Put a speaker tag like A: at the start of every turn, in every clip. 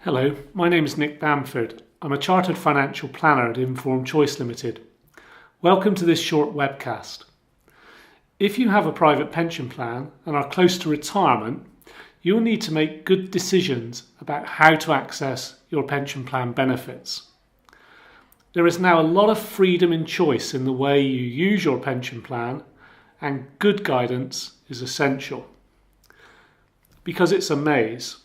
A: Hello, my name is Nick Bamford. I'm a Chartered Financial Planner at Informed Choice Limited. Welcome to this short webcast. If you have a private pension plan and are close to retirement, you'll need to make good decisions about how to access your pension plan benefits. There is now a lot of freedom and choice in the way you use your pension plan, and good guidance is essential. Because it's a maze.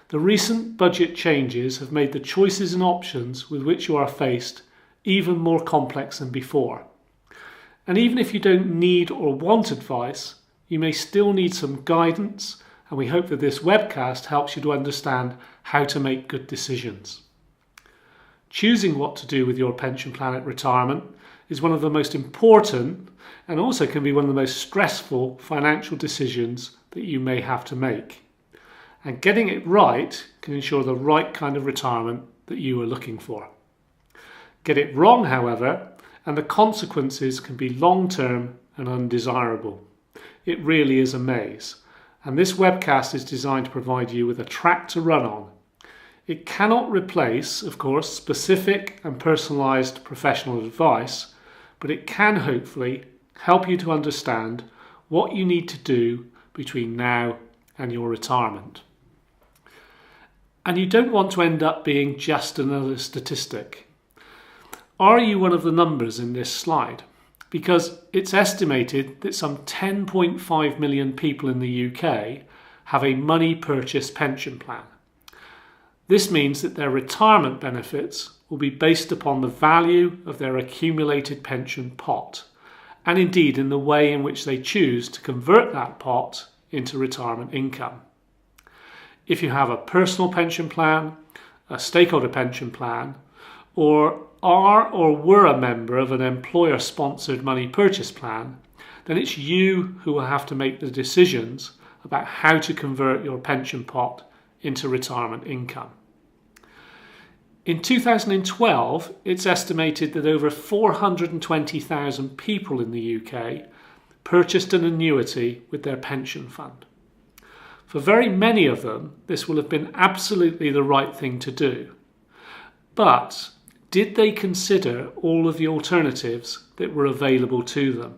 A: The recent budget changes have made the choices and options with which you are faced even more complex than before. And even if you don't need or want advice, you may still need some guidance, and we hope that this webcast helps you to understand how to make good decisions. Choosing what to do with your pension plan at retirement is one of the most important and also can be one of the most stressful financial decisions that you may have to make. And getting it right can ensure the right kind of retirement that you are looking for. Get it wrong, however, and the consequences can be long-term and undesirable. It really is a maze, and this webcast is designed to provide you with a track to run on. It cannot replace, of course, specific and personalised professional advice, but it can hopefully help you to understand what you need to do between now and your retirement. And you don't want to end up being just another statistic. Are you one of the numbers in this slide? Because it's estimated that some 10.5 million people in the UK have a money purchase pension plan. This means that their retirement benefits will be based upon the value of their accumulated pension pot, and indeed in the way in which they choose to convert that pot into retirement income. If you have a personal pension plan, a stakeholder pension plan, or are or were a member of an employer-sponsored money purchase plan, then it's you who will have to make the decisions about how to convert your pension pot into retirement income. In 2012, it's estimated that over 420,000 people in the UK purchased an annuity with their pension fund. For very many of them, this will have been absolutely the right thing to do. But did they consider all of the alternatives that were available to them?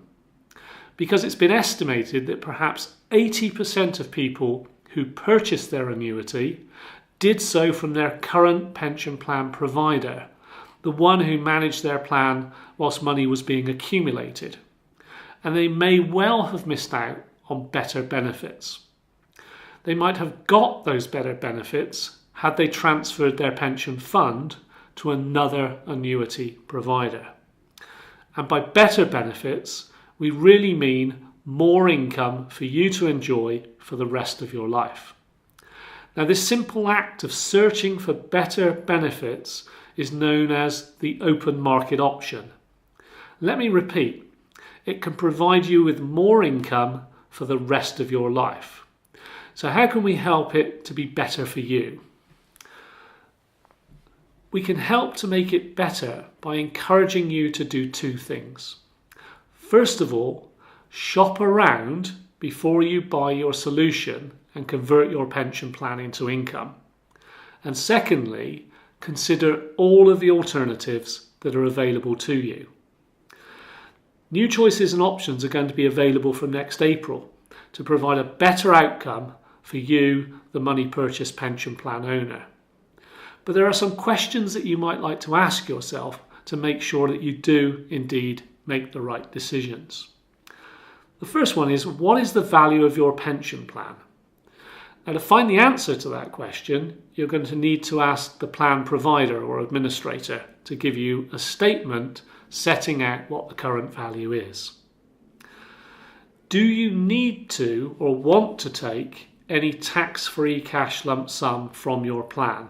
A: Because it's been estimated that perhaps 80% of people who purchased their annuity did so from their current pension plan provider, the one who managed their plan whilst money was being accumulated. And they may well have missed out on better benefits. They might have got those better benefits had they transferred their pension fund to another annuity provider. And by better benefits, we really mean more income for you to enjoy for the rest of your life. Now, this simple act of searching for better benefits is known as the open market option. Let me repeat, it can provide you with more income for the rest of your life. So how can we help it to be better for you? We can help to make it better by encouraging you to do two things. First of all, shop around before you buy your solution and convert your pension plan into income. And secondly, consider all of the alternatives that are available to you. New choices and options are going to be available from next April to provide a better outcome for you, the money purchase pension plan owner. But there are some questions that you might like to ask yourself to make sure that you do indeed make the right decisions. The first one is, what is the value of your pension plan? Now, to find the answer to that question, you're going to need to ask the plan provider or administrator to give you a statement setting out what the current value is. Do you need to or want to take any tax-free cash lump sum from your plan?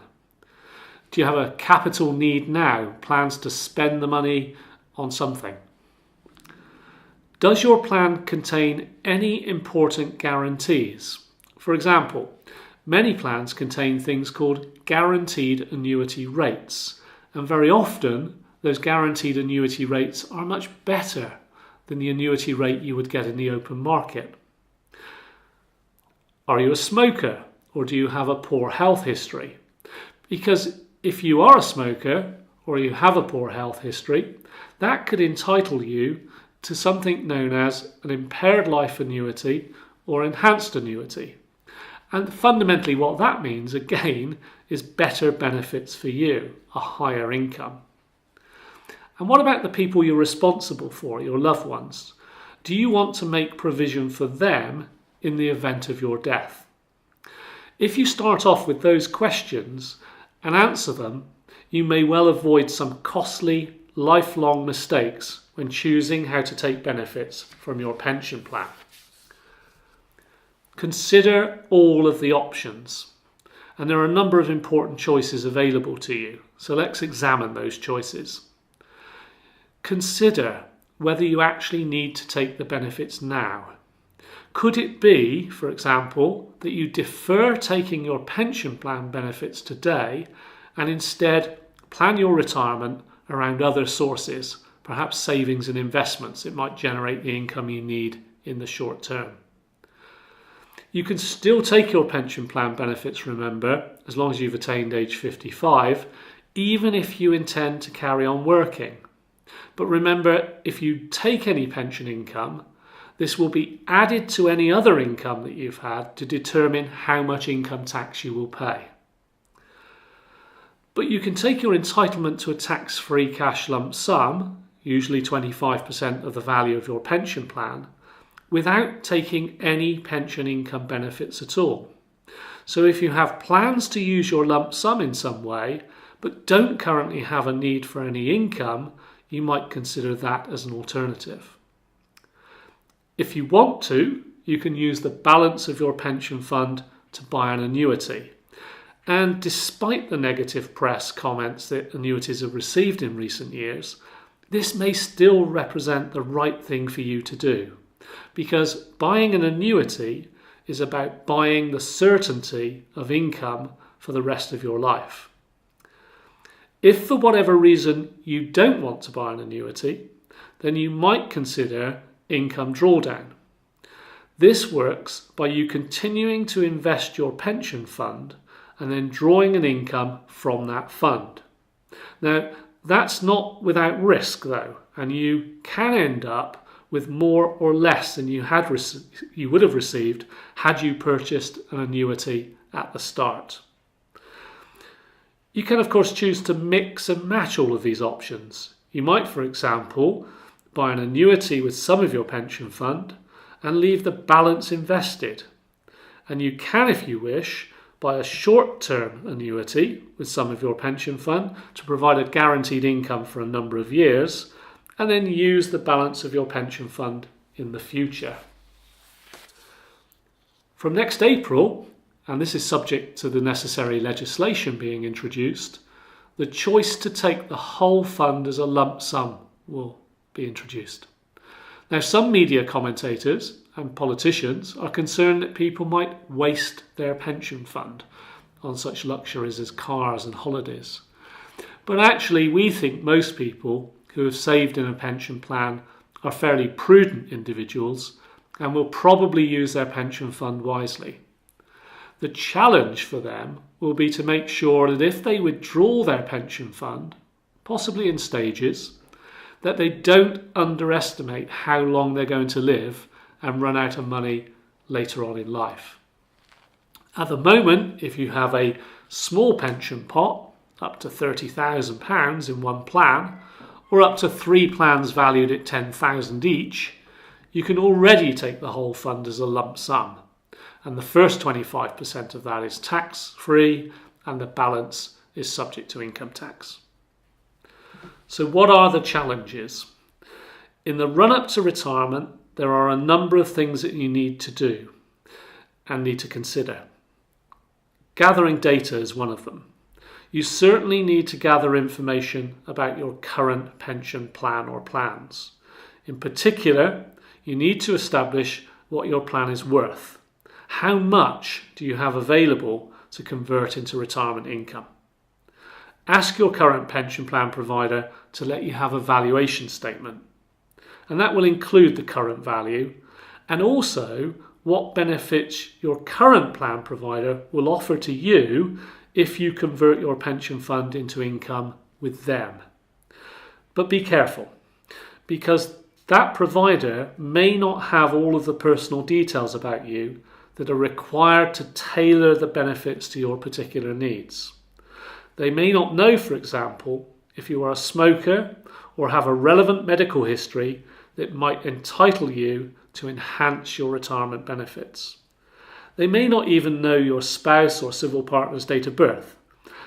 A: Do you have a capital need now, plans to spend the money on something? Does your plan contain any important guarantees? For example, many plans contain things called guaranteed annuity rates, and very often those guaranteed annuity rates are much better than the annuity rate you would get in the open market. Are you a smoker, or do you have a poor health history? Because if you are a smoker or you have a poor health history, that could entitle you to something known as an impaired life annuity or enhanced annuity. And fundamentally what that means, again, is better benefits for you, a higher income. And what about the people you're responsible for, your loved ones? Do you want to make provision for them in the event of your death? If you start off with those questions and answer them, you may well avoid some costly, lifelong mistakes when choosing how to take benefits from your pension plan. Consider all of the options, and there are a number of important choices available to you, so let's examine those choices. Consider whether you actually need to take the benefits now. Could it be, for example, that you defer taking your pension plan benefits today and instead plan your retirement around other sources, perhaps savings and investments that might generate the income you need in the short term? You can still take your pension plan benefits, remember, as long as you've attained age 55, even if you intend to carry on working. But remember, if you take any pension income, this will be added to any other income that you've had to determine how much income tax you will pay. But you can take your entitlement to a tax-free cash lump sum, usually 25% of the value of your pension plan, without taking any pension income benefits at all. So if you have plans to use your lump sum in some way, but don't currently have a need for any income, you might consider that as an alternative. If you want to, you can use the balance of your pension fund to buy an annuity. And despite the negative press comments that annuities have received in recent years, this may still represent the right thing for you to do, because buying an annuity is about buying the certainty of income for the rest of your life. If for whatever reason you don't want to buy an annuity, then you might consider income drawdown. This works by you continuing to invest your pension fund and then drawing an income from that fund. Now, that's not without risk though, and you can end up with more or less than you would have received had you purchased an annuity at the start. You can of course choose to mix and match all of these options. You might, for example, buy an annuity with some of your pension fund and leave the balance invested. And you can, if you wish, buy a short-term annuity with some of your pension fund to provide a guaranteed income for a number of years, and then use the balance of your pension fund in the future. From next April, and this is subject to the necessary legislation being introduced, the choice to take the whole fund as a lump sum will be introduced. Now, some media commentators and politicians are concerned that people might waste their pension fund on such luxuries as cars and holidays. But actually, we think most people who have saved in a pension plan are fairly prudent individuals and will probably use their pension fund wisely. The challenge for them will be to make sure that if they withdraw their pension fund, possibly in stages, that they don't underestimate how long they're going to live and run out of money later on in life. At the moment, if you have a small pension pot, up to £30,000 in one plan, or up to 3 plans valued at £10,000 each, you can already take the whole fund as a lump sum. And the first 25% of that is tax-free and the balance is subject to income tax. So what are the challenges? In the run-up to retirement, there are a number of things that you need to do and need to consider. Gathering data is one of them. You certainly need to gather information about your current pension plan or plans. In particular, you need to establish what your plan is worth. How much do you have available to convert into retirement income? Ask your current pension plan provider to let you have a valuation statement. And that will include the current value and also what benefits your current plan provider will offer to you if you convert your pension fund into income with them. But be careful, because that provider may not have all of the personal details about you that are required to tailor the benefits to your particular needs. They may not know, for example, if you are a smoker or have a relevant medical history that might entitle you to enhance your retirement benefits. They may not even know your spouse or civil partner's date of birth,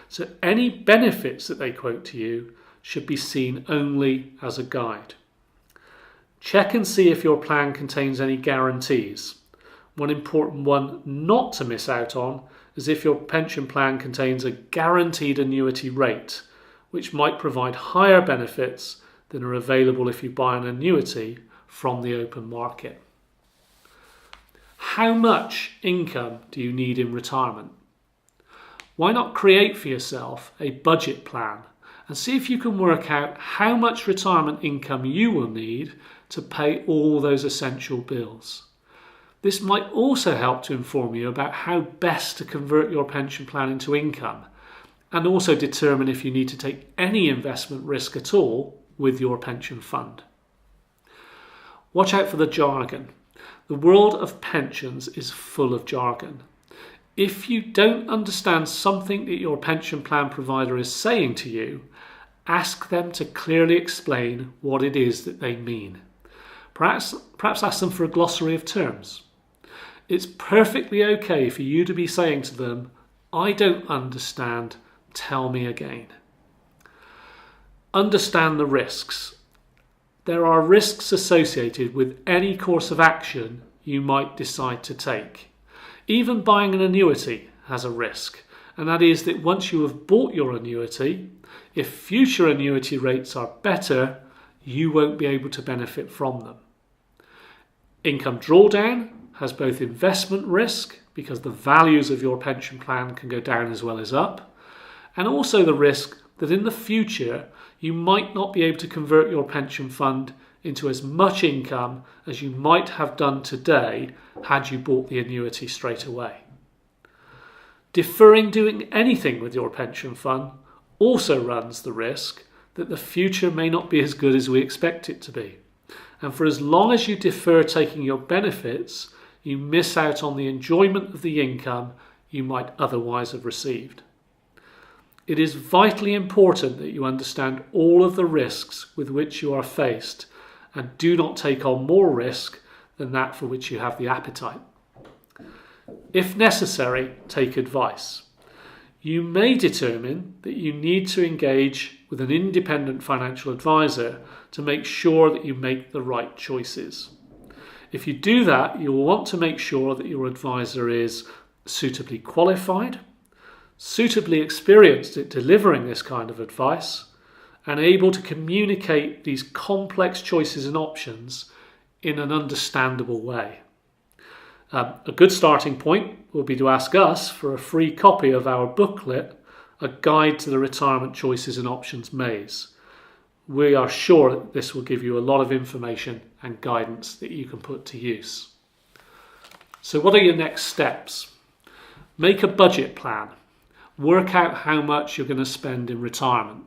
A: so any benefits that they quote to you should be seen only as a guide. Check and see if your plan contains any guarantees. One important one not to miss out on is if your pension plan contains a guaranteed annuity rate, which might provide higher benefits than are available if you buy an annuity from the open market. How much income do you need in retirement? Why not create for yourself a budget plan and see if you can work out how much retirement income you will need to pay all those essential bills. This might also help to inform you about how best to convert your pension plan into income, and also determine if you need to take any investment risk at all with your pension fund. Watch out for the jargon. The world of pensions is full of jargon. If you don't understand something that your pension plan provider is saying to you, ask them to clearly explain what it is that they mean. Perhaps ask them for a glossary of terms. It's perfectly okay for you to be saying to them, "I don't understand, tell me again." Understand the risks. There are risks associated with any course of action you might decide to take. Even buying an annuity has a risk, and that is that once you have bought your annuity, if future annuity rates are better, you won't be able to benefit from them. Income drawdown has both investment risk, because the values of your pension plan can go down as well as up, and also the risk that in the future you might not be able to convert your pension fund into as much income as you might have done today had you bought the annuity straight away. Deferring doing anything with your pension fund also runs the risk that the future may not be as good as we expect it to be. And for as long as you defer taking your benefits, you miss out on the enjoyment of the income you might otherwise have received. It is vitally important that you understand all of the risks with which you are faced and do not take on more risk than that for which you have the appetite. If necessary, take advice. You may determine that you need to engage with an independent financial advisor to make sure that you make the right choices. If you do that, you'll want to make sure that your advisor is suitably qualified, suitably experienced at delivering this kind of advice, and able to communicate these complex choices and options in an understandable way. A good starting point will be to ask us for a free copy of our booklet, A Guide to the Retirement Choices and Options Maze. We are sure that this will give you a lot of information and guidance that you can put to use. So what are your next steps? Make a budget plan. Work out how much you're going to spend in retirement.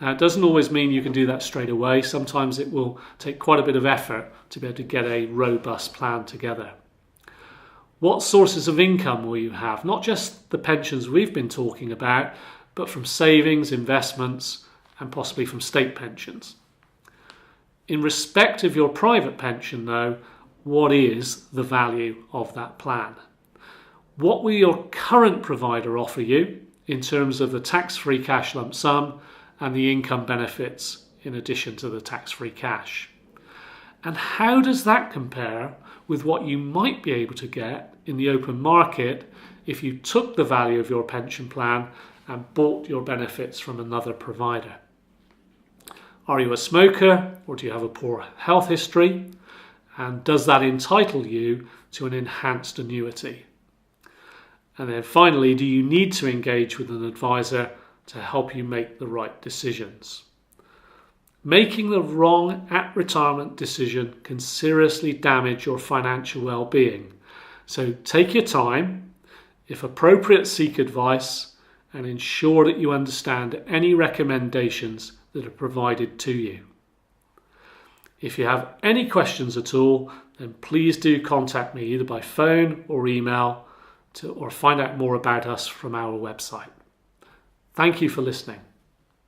A: Now, it doesn't always mean you can do that straight away. Sometimes it will take quite a bit of effort to be able to get a robust plan together. What sources of income will you have? Not just the pensions we've been talking about, but from savings, investments, and possibly from state pensions. In respect of your private pension, though, what is the value of that plan? What will your current provider offer you in terms of the tax-free cash lump sum and the income benefits in addition to the tax-free cash? And how does that compare with what you might be able to get in the open market if you took the value of your pension plan and bought your benefits from another provider? Are you a smoker, or do you have a poor health history? And does that entitle you to an enhanced annuity? And then finally, do you need to engage with an advisor to help you make the right decisions? Making the wrong at-retirement decision can seriously damage your financial well-being. So take your time, if appropriate, seek advice, and ensure that you understand any recommendations that are provided to you. If you have any questions at all, then please do contact me either by phone or email or find out more about us from our website. Thank you for listening.